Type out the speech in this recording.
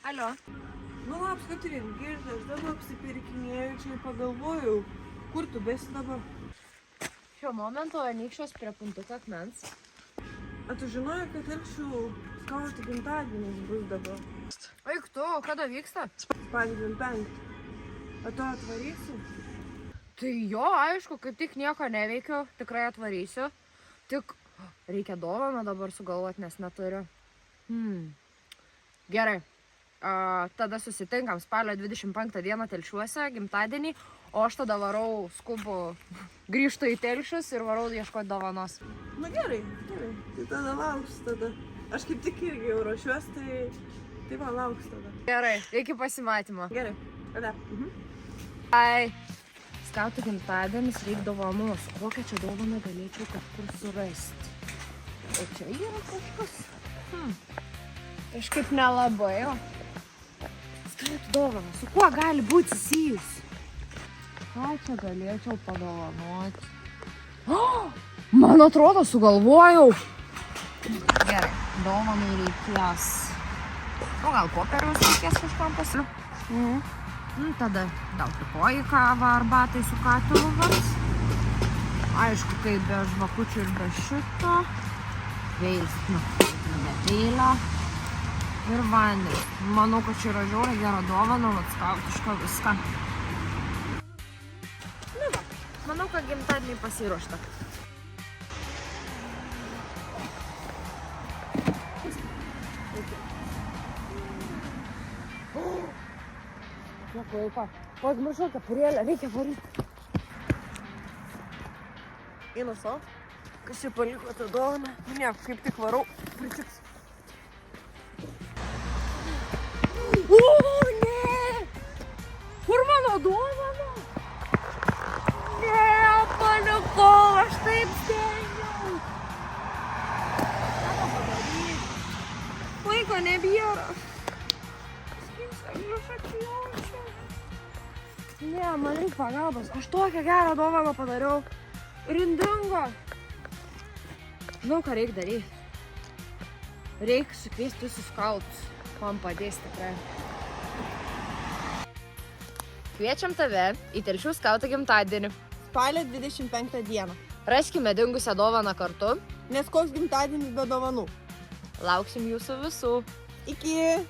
Alio. Nu, labs, Katrin, girdi, aš dabar apsipirkinėjau, čia pagalvojau, kur tu besi dabar? Šiuo momentu anykščios prie Puntuko akmens. A tu žinojai, kad Telšių skautų gimtadienis bus dabar? Eik tu, kada vyksta? Spalio 25. A tu atvarysi? Tai jo, aišku, kaip tik nieko neveikiu, tikrai atvarysiu. Tik reikia dovaną dabar sugalvoti, nes neturiu. Gerai. Tada susitinkam spalio 25 dieną Telšiuose, gimtadienį, o aš tada varau skubu, grįžtu į Telšius ir varau ieškoti dovanos. Nu gerai. Tai tada lauks tada. Aš kaip tik irgi jau ruošiuos, tai va lauks tada. Gerai, iki pasimatymo. Gerai, kada? Ai, skautų gimtadienis reik dovanos. Kokią čia dovaną galėčiau kažkur surasti? O čia yra kažkas? Kažkaip nelabai, o. Skautų dovaną, su kuo gali būti susijus? Ką čia galėčiau padovanoti? Man atrodo, sugalvojau. Gerai, dovanai reikės. O gal popieriaus reikės kažkam pasiūlyti? Tada gal pipoji kavą arbatai su katilu vars. Aišku, kai be žvakučių ir be šito. Vėlis, be vėlio. Ir vandens. Manau, kad čia yra žiauriai gera dovana, atskautiška viską. Nu va, manau, kad gimtadienį pasiruošta. Pamiršau kepurėlę, reikia varyti. Eina savo. Kas čia paliko tą dovaną? Ne, kaip tik varau. Priciks. O, ne! Kur mano dovana? Ne, palikau, aš taip stengiau. Ką padaryti? Laiko nebėra. Ne, man reikia pagalbos. Aš tokią gerą dovaną padariau. Ir jin dingo. Žinau, ką reikia daryti. Reikia sukviesti visus skautus. Man padės tikrai. Kviečiam tave į Telšių skautų gimtadienį. Spalio 25 dieną. Raskime dingusią dovaną kartu. Nes koks gimtadienis be dovanų. Lauksim jūsų visų. Iki.